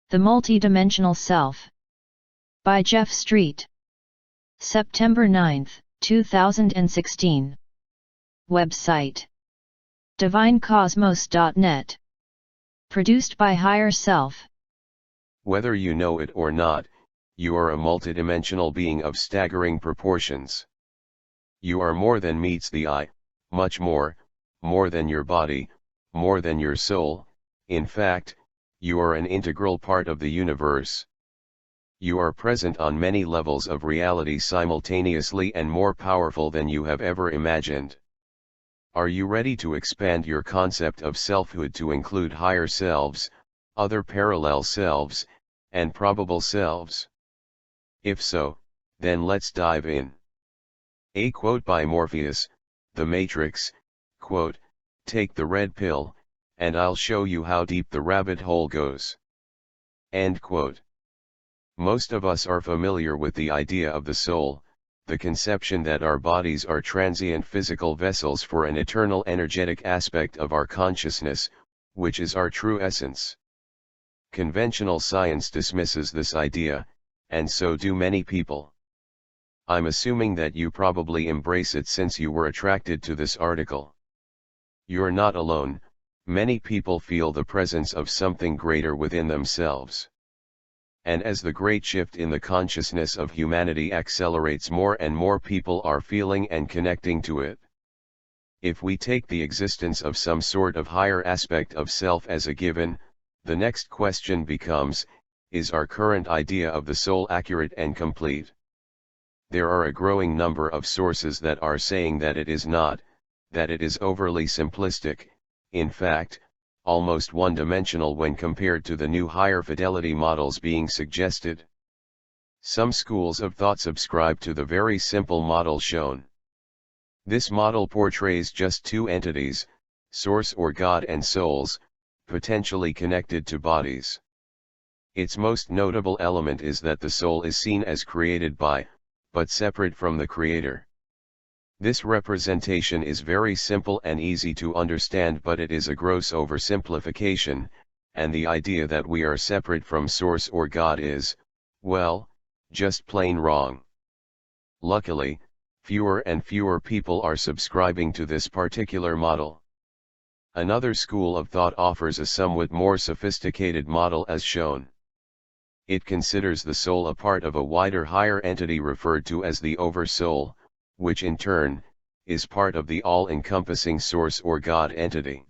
The Multidimensional Self. By Jeff Street. September 9, 2016. Website: divinecosmos.net. Produced by Higher Self. Whether you know it or not, you are a multidimensional being of staggering proportions. You are more than meets the eye, much more than your body, more than your soul. In fact, you are an integral part of the universe. You are present on many levels of reality simultaneously and more powerful than you have ever imagined. Are you ready to expand your concept of selfhood to include higher selves, other parallel selves, and probable selves? If so, then let's dive in. A quote by Morpheus, The Matrix, quote, "Take the red pill, and I'll show you how deep the rabbit hole goes." End quote. Most of us are familiar with the idea of the soul, the conception that our bodies are transient physical vessels for an eternal energetic aspect of our consciousness, which is our true essence. Conventional science dismisses this idea, and so do many people. I'm assuming that you probably embrace it since you were attracted to this article. You're not alone. Many people feel the presence of something greater within themselves. And as the great shift in the consciousness of humanity accelerates, more and more people are feeling and connecting to it. If we take the existence of some sort of higher aspect of self as a given, the next question becomes, is our current idea of the soul accurate and complete? There are a growing number of sources that are saying that it is not, that it is overly simplistic, in fact, almost one-dimensional when compared to the new higher fidelity models being suggested. Some schools of thought subscribe to the very simple model shown. This model portrays just two entities, Source or God and souls, potentially connected to bodies. Its most notable element is that the soul is seen as created by, but separate from the Creator. This representation is very simple and easy to understand, but it is a gross oversimplification, and the idea that we are separate from Source or God is, well, just plain wrong. Luckily, fewer and fewer people are subscribing to this particular model. Another school of thought offers a somewhat more sophisticated model as shown. It considers the soul a part of a wider higher entity referred to as the Oversoul, which in turn, is part of the all-encompassing Source or God entity.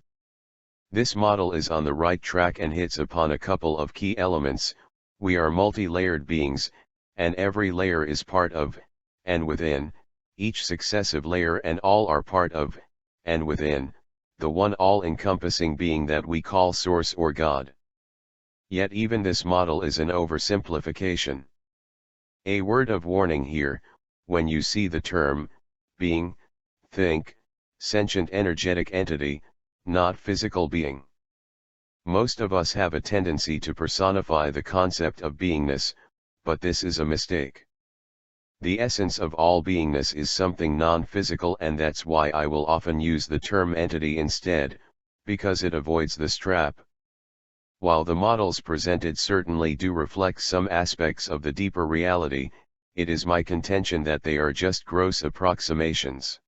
This model is on the right track and hits upon a couple of key elements. We are multi-layered beings, and every layer is part of, and within, each successive layer, and all are part of, and within, the one all-encompassing being that we call Source or God. Yet even this model is an oversimplification. A word of warning here: when you see the term, being, think, sentient energetic entity, not physical being. Most of us have a tendency to personify the concept of beingness, but this is a mistake. The essence of all beingness is something non-physical, and that's why I will often use the term entity instead, because it avoids the strap. While the models presented certainly do reflect some aspects of the deeper reality, it is my contention that they are just gross approximations.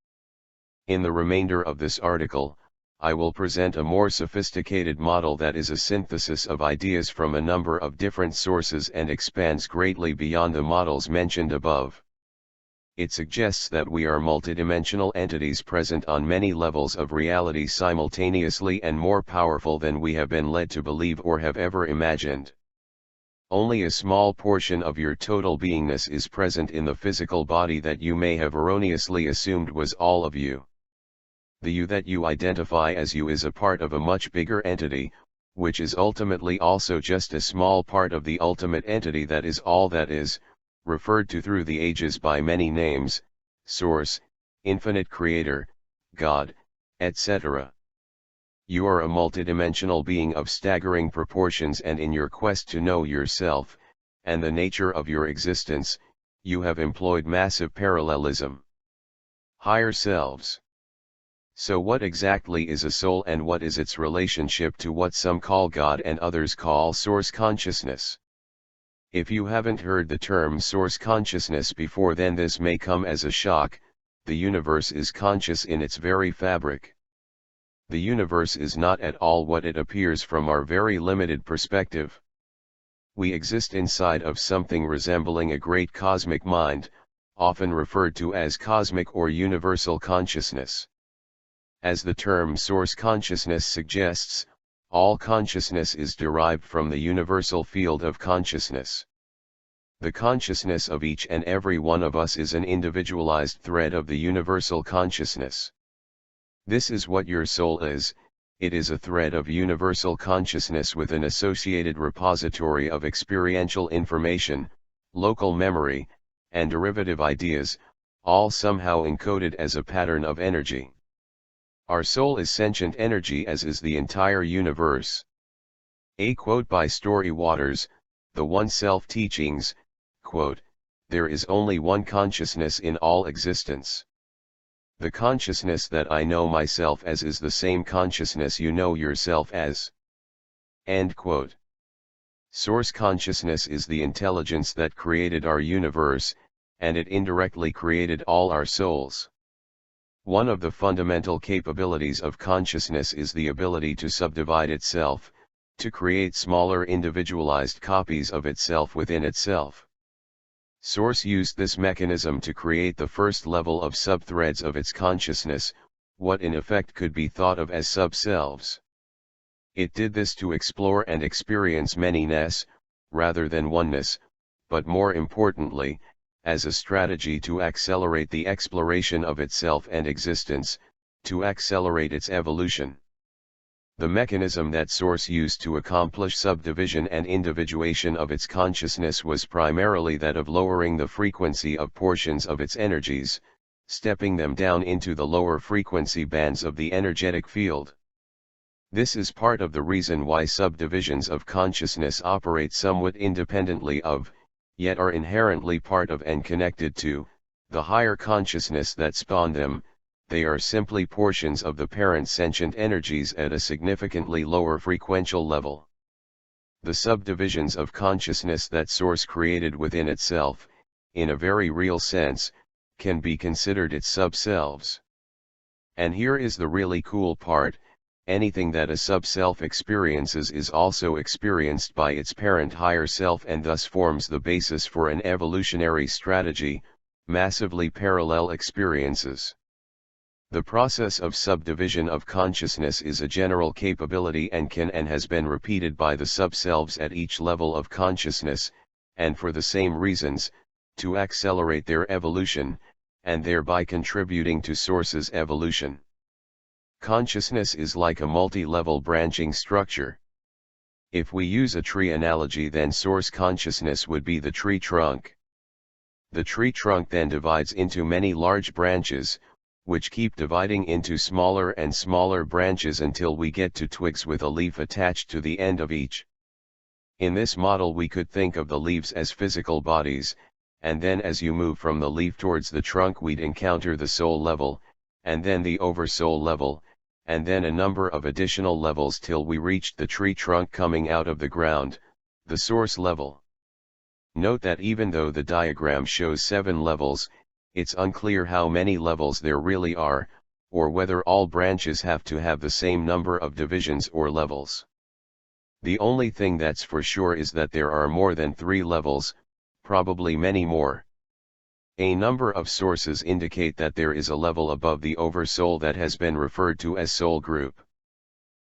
In the remainder of this article, I will present a more sophisticated model that is a synthesis of ideas from a number of different sources and expands greatly beyond the models mentioned above. It suggests that we are multidimensional entities present on many levels of reality simultaneously and more powerful than we have been led to believe or have ever imagined. Only a small portion of your total beingness is present in the physical body that you may have erroneously assumed was all of you. The you that you identify as you is a part of a much bigger entity, which is ultimately also just a small part of the ultimate entity that is all that is, referred to through the ages by many names: Source, Infinite Creator, God, etc. You are a multidimensional being of staggering proportions, and in your quest to know yourself, and the nature of your existence, you have employed massive parallelism. Higher selves. So what exactly is a soul and what is its relationship to what some call God and others call source consciousness? If you haven't heard the term source consciousness before, then this may come as a shock. The universe is conscious in its very fabric. The universe is not at all what it appears from our very limited perspective. We exist inside of something resembling a great cosmic mind, often referred to as cosmic or universal consciousness. As the term source consciousness suggests, all consciousness is derived from the universal field of consciousness. The consciousness of each and every one of us is an individualized thread of the universal consciousness. This is what your soul is. It is a thread of universal consciousness with an associated repository of experiential information, local memory, and derivative ideas, all somehow encoded as a pattern of energy. Our soul is sentient energy, as is the entire universe. A quote by Story Waters, The One Self Teachings, quote, "There is only one consciousness in all existence. The consciousness that I know myself as is the same consciousness you know yourself as." End quote. Source consciousness is the intelligence that created our universe, and it indirectly created all our souls. One of the fundamental capabilities of consciousness is the ability to subdivide itself, to create smaller individualized copies of itself within itself. Source used this mechanism to create the first level of subthreads of its consciousness, what in effect could be thought of as sub-selves. It did this to explore and experience manyness, rather than oneness, but more importantly, as a strategy to accelerate the exploration of itself and existence, to accelerate its evolution. The mechanism that Source used to accomplish subdivision and individuation of its consciousness was primarily that of lowering the frequency of portions of its energies, stepping them down into the lower frequency bands of the energetic field. This is part of the reason why subdivisions of consciousness operate somewhat independently of, yet are inherently part of and connected to, the higher consciousness that spawned them. They are simply portions of the parent sentient energies at a significantly lower frequential level. The subdivisions of consciousness that Source created within itself, in a very real sense, can be considered its sub-selves. And here is the really cool part: anything that a sub-self experiences is also experienced by its parent higher self, and thus forms the basis for an evolutionary strategy, massively parallel experiences. The process of subdivision of consciousness is a general capability and can and has been repeated by the sub-selves at each level of consciousness, and for the same reasons, to accelerate their evolution, and thereby contributing to Source's evolution. Consciousness is like a multi-level branching structure. If we use a tree analogy, then Source consciousness would be the tree trunk. The tree trunk then divides into many large branches, which keep dividing into smaller and smaller branches until we get to twigs with a leaf attached to the end of each. In this model, we could think of the leaves as physical bodies, and then as you move from the leaf towards the trunk, we'd encounter the soul level, and then the oversoul level, and then a number of additional levels till we reached the tree trunk coming out of the ground, the Source level. Note that even though the diagram shows 7 levels, it's unclear how many levels there really are, or whether all branches have to have the same number of divisions or levels. The only thing that's for sure is that there are more than 3 levels, probably many more. A number of sources indicate that there is a level above the oversoul that has been referred to as soul group.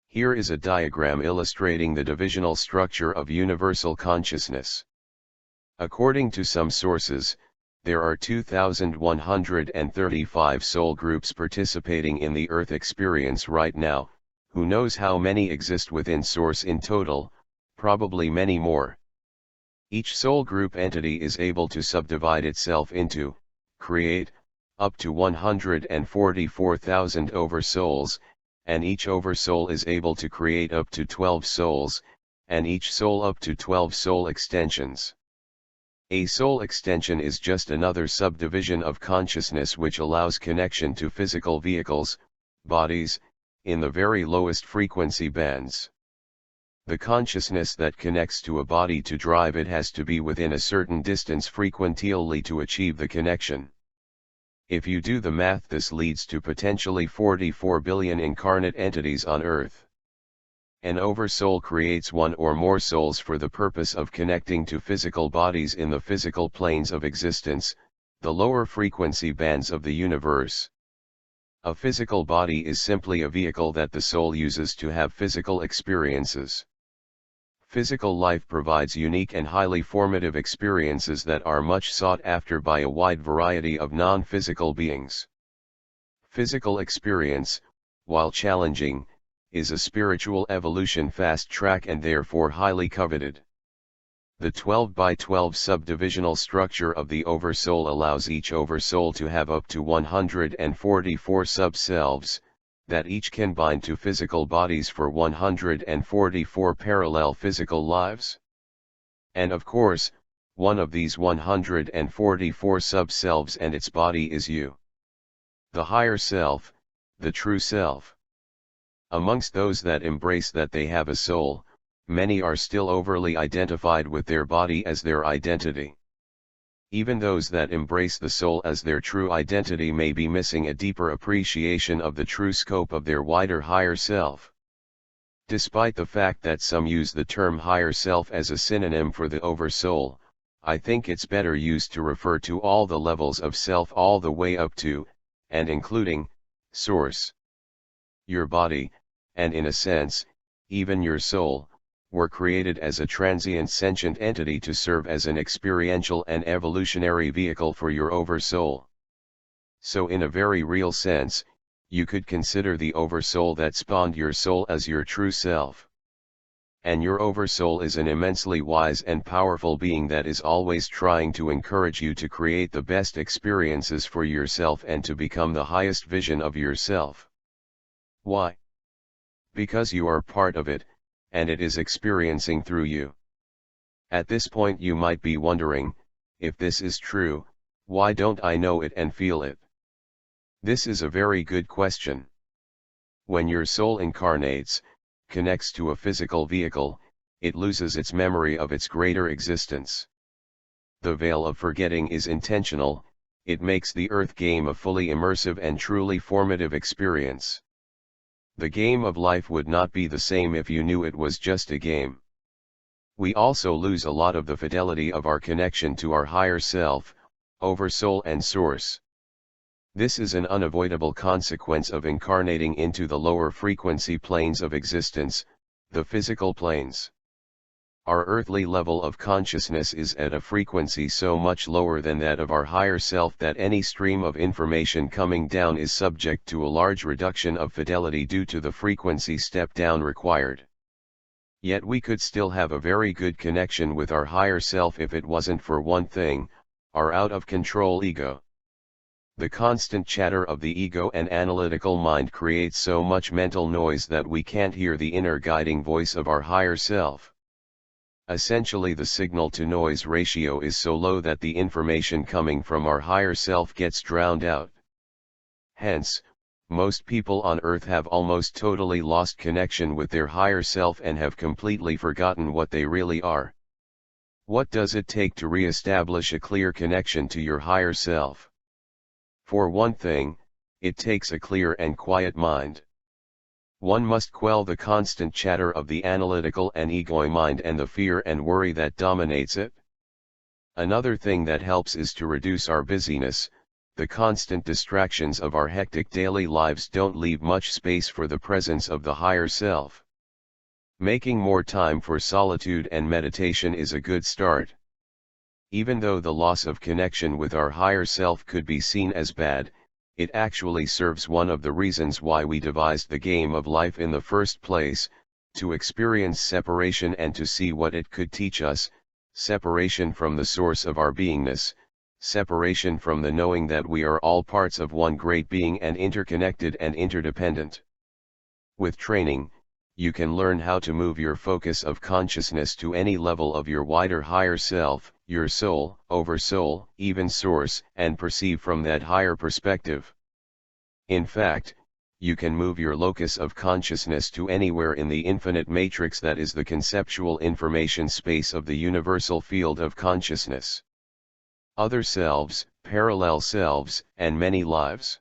Here is a diagram illustrating the divisional structure of universal consciousness. According to some sources, there are 2,135 soul groups participating in the Earth experience right now. Who knows how many exist within Source in total? Probably many more. Each soul group entity is able to subdivide itself into, create, up to 144,000 oversouls, and each oversoul is able to create up to 12 souls, and each soul up to 12 soul extensions. A soul extension is just another subdivision of consciousness which allows connection to physical vehicles, bodies, in the very lowest frequency bands. The consciousness that connects to a body to drive it has to be within a certain distance frequentially to achieve the connection. If you do the math, this leads to potentially 44 billion incarnate entities on Earth. An oversoul creates one or more souls for the purpose of connecting to physical bodies in the physical planes of existence, the lower frequency bands of the universe. A physical body is simply a vehicle that the soul uses to have physical experiences. Physical life provides unique and highly formative experiences that are much sought after by a wide variety of non-physical beings. Physical experience, while challenging, is a spiritual evolution fast track and therefore highly coveted. The 12 by 12 subdivisional structure of the Oversoul allows each Oversoul to have up to 144 sub-selves, that each can bind to physical bodies for 144 parallel physical lives. And of course, one of these 144 sub-selves and its body is you. The higher self, the true self. Amongst those that embrace that they have a soul, many are still overly identified with their body as their identity. Even those that embrace the soul as their true identity may be missing a deeper appreciation of the true scope of their wider higher self. Despite the fact that some use the term higher self as a synonym for the oversoul, I think it's better used to refer to all the levels of self all the way up to, and including, source. Your body, and in a sense, even your soul, were created as a transient sentient entity to serve as an experiential and evolutionary vehicle for your oversoul. So in a very real sense, you could consider the oversoul that spawned your soul as your true self. And your oversoul is an immensely wise and powerful being that is always trying to encourage you to create the best experiences for yourself and to become the highest vision of yourself. Why? Because you are part of it, and it is experiencing through you. At this point you might be wondering, if this is true, why don't I know it and feel it? This is a very good question. When your soul incarnates, connects to a physical vehicle, it loses its memory of its greater existence. The veil of forgetting is intentional, it makes the Earth game a fully immersive and truly formative experience. The game of life would not be the same if you knew it was just a game. We also lose a lot of the fidelity of our connection to our higher self, oversoul and source. This is an unavoidable consequence of incarnating into the lower frequency planes of existence, the physical planes. Our earthly level of consciousness is at a frequency so much lower than that of our higher self that any stream of information coming down is subject to a large reduction of fidelity due to the frequency step down required. Yet we could still have a very good connection with our higher self if it wasn't for one thing, our out-of-control ego. The constant chatter of the ego and analytical mind creates so much mental noise that we can't hear the inner guiding voice of our higher self. Essentially, the signal-to-noise ratio is so low that the information coming from our higher self gets drowned out. Hence, most people on Earth have almost totally lost connection with their higher self and have completely forgotten what they really are. What does it take to re-establish a clear connection to your higher self? For one thing, it takes a clear and quiet mind. One must quell the constant chatter of the analytical and egoic mind and the fear and worry that dominates it. Another thing that helps is to reduce our busyness. The constant distractions of our hectic daily lives don't leave much space for the presence of the higher self. Making more time for solitude and meditation is a good start. Even though the loss of connection with our higher self could be seen as bad, it actually serves one of the reasons why we devised the game of life in the first place, to experience separation and to see what it could teach us, separation from the source of our beingness, separation from the knowing that we are all parts of one great being and interconnected and interdependent. With training, you can learn how to move your focus of consciousness to any level of your wider higher self, your soul, oversoul, even source, and perceive from that higher perspective. In fact, you can move your locus of consciousness to anywhere in the infinite matrix that is the conceptual information space of the universal field of consciousness. Other selves, parallel selves, and many lives.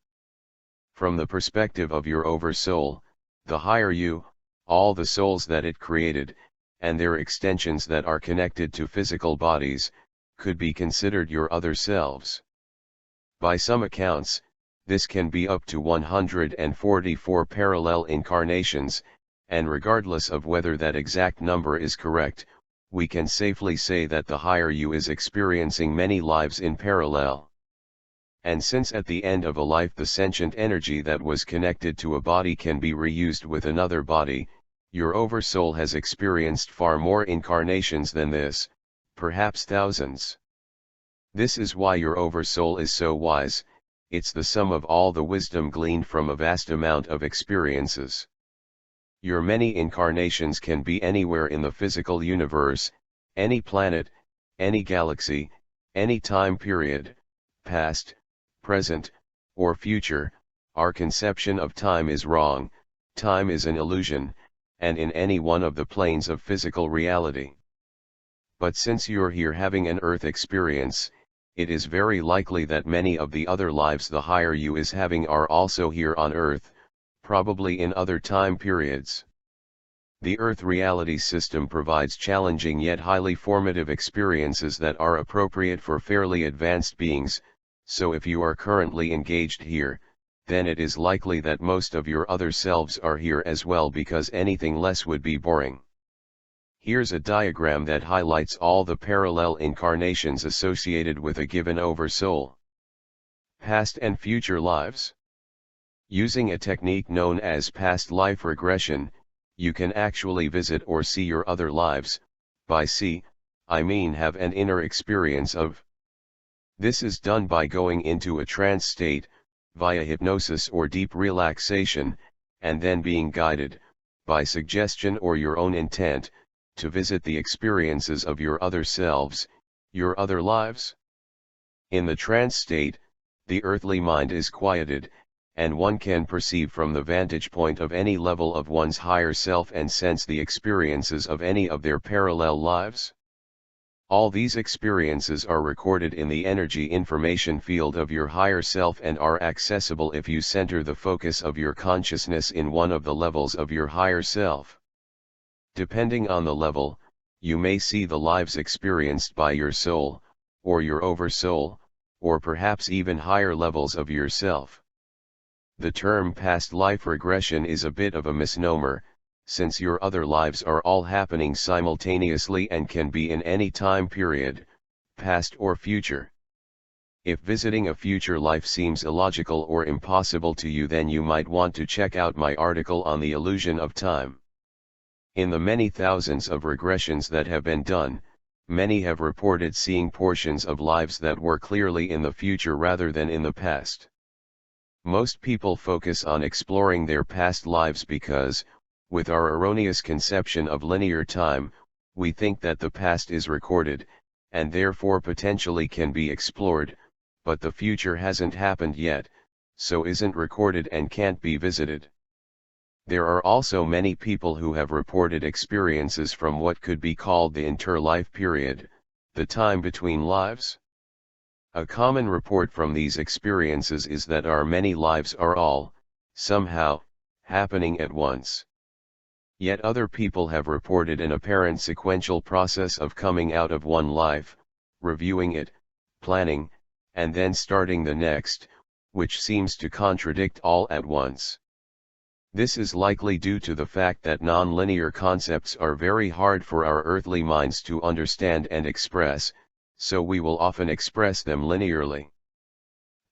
From the perspective of your Oversoul, the higher you, all the souls that it created, and their extensions that are connected to physical bodies, could be considered your other selves. By some accounts, this can be up to 144 parallel incarnations, and regardless of whether that exact number is correct, we can safely say that the higher you is experiencing many lives in parallel. And since at the end of a life the sentient energy that was connected to a body can be reused with another body, your Oversoul has experienced far more incarnations than this, perhaps thousands. This is why your Oversoul is so wise. It's the sum of all the wisdom gleaned from a vast amount of experiences. Your many incarnations can be anywhere in the physical universe, any planet, any galaxy, any time period, past, present, or future. Our conception of time is wrong. Time is an illusion, and in any one of the planes of physical reality. But since you're here having an Earth experience, it is very likely that many of the other lives the higher you is having are also here on Earth, probably in other time periods. The Earth reality system provides challenging yet highly formative experiences that are appropriate for fairly advanced beings, so if you are currently engaged here, then it is likely that most of your other selves are here as well, because anything less would be boring. Here's a diagram that highlights all the parallel incarnations associated with a given Oversoul. Past and future lives. Using a technique known as past life regression, you can actually visit or see your other lives. By see, I mean have an inner experience of. This is done by going into a trance state, via hypnosis or deep relaxation, and then being guided, by suggestion or your own intent, to visit the experiences of your other selves, your other lives. In the trance state, the earthly mind is quieted, and one can perceive from the vantage point of any level of one's higher self and sense the experiences of any of their parallel lives. All these experiences are recorded in the energy information field of your higher self and are accessible if you center the focus of your consciousness in one of the levels of your higher self. Depending on the level, you may see the lives experienced by your soul, or your Oversoul, or perhaps even higher levels of yourself. The term past life regression is a bit of a misnomer, since your other lives are all happening simultaneously and can be in any time period, past or future. If visiting a future life seems illogical or impossible to you, then you might want to check out my article on the illusion of time. In the many thousands of regressions that have been done, many have reported seeing portions of lives that were clearly in the future rather than in the past. Most people focus on exploring their past lives because, with our erroneous conception of linear time, we think that the past is recorded, and therefore potentially can be explored, but the future hasn't happened yet, so isn't recorded and can't be visited. There are also many people who have reported experiences from what could be called the interlife period, the time between lives. A common report from these experiences is that our many lives are all, somehow, happening at once. Yet other people have reported an apparent sequential process of coming out of one life, reviewing it, planning, and then starting the next, which seems to contradict all at once. This is likely due to the fact that non-linear concepts are very hard for our earthly minds to understand and express, so we will often express them linearly.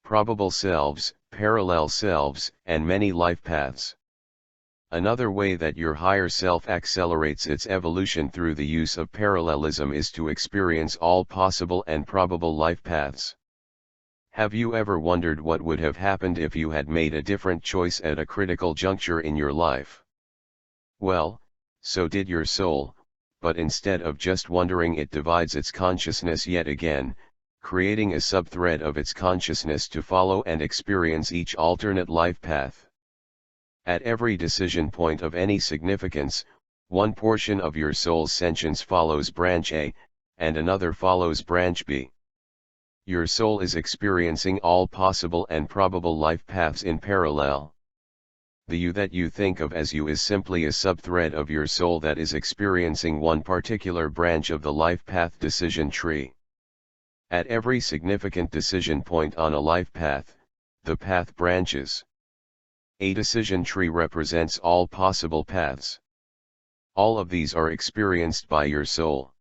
Probable selves, parallel selves, and many life paths. Another way that your higher self accelerates its evolution through the use of parallelism is to experience all possible and probable life paths. Have you ever wondered what would have happened if you had made a different choice at a critical juncture in your life? Well, so did your soul, but instead of just wondering, it divides its consciousness yet again, creating a subthread of its consciousness to follow and experience each alternate life path. At every decision point of any significance, one portion of your soul's sentience follows branch A, and another follows branch B. Your soul is experiencing all possible and probable life paths in parallel. The you that you think of as you is simply a subthread of your soul that is experiencing one particular branch of the life path decision tree. At every significant decision point on a life path, the path branches. A decision tree represents all possible paths. All of these are experienced by your soul.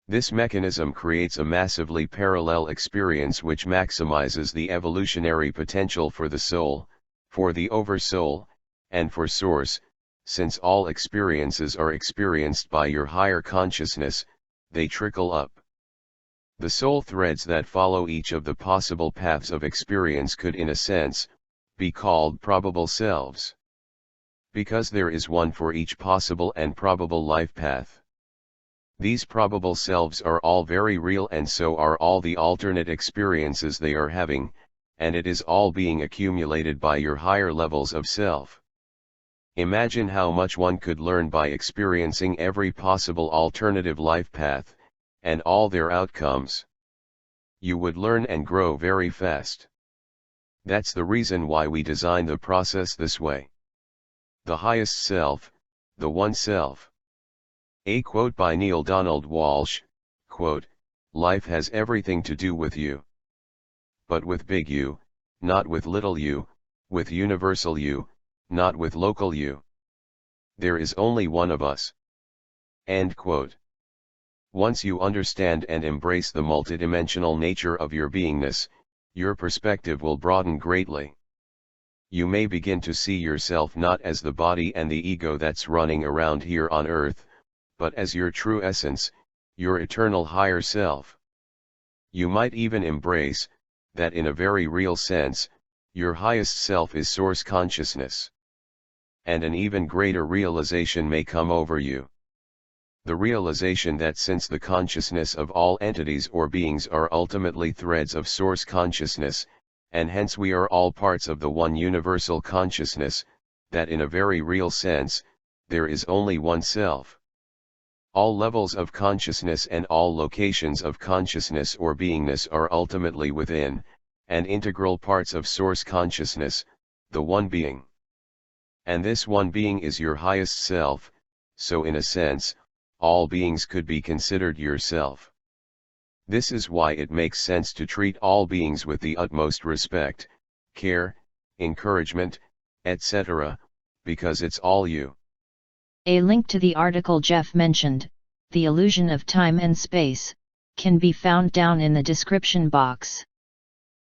This mechanism creates a massively parallel experience which maximizes the evolutionary potential for the soul, for the oversoul, and for source. Since all experiences are experienced by your higher consciousness, they trickle up. The soul threads that follow each of the possible paths of experience could, in a sense, be called probable selves. Because there is one for each possible and probable life path. These probable selves are all very real, and so are all the alternate experiences they are having, and it is all being accumulated by your higher levels of self. Imagine how much one could learn by experiencing every possible alternative life path, and all their outcomes. You would learn and grow very fast. That's the reason why we design the process this way. The highest self, the one self. A quote by Neale Donald Walsch, quote, "Life has everything to do with you. But with big you, not with little you, with universal you, not with local you. There is only one of us." End quote. Once you understand and embrace the multidimensional nature of your beingness, your perspective will broaden greatly. You may begin to see yourself not as the body and the ego that's running around here on earth, but as your true essence, your eternal higher self. You might even embrace, that in a very real sense, your highest self is source consciousness. And an even greater realization may come over you. The realization that since the consciousness of all entities or beings are ultimately threads of source consciousness, and hence we are all parts of the one universal consciousness, that in a very real sense, there is only one self. All levels of consciousness and all locations of consciousness or beingness are ultimately within, and integral parts of source consciousness, the one being. And this one being is your highest self, so in a sense, all beings could be considered yourself. This is why it makes sense to treat all beings with the utmost respect, care, encouragement, etc., because it's all you. A link to the article Jeff mentioned, The Illusion of Time and Space, can be found down in the description box.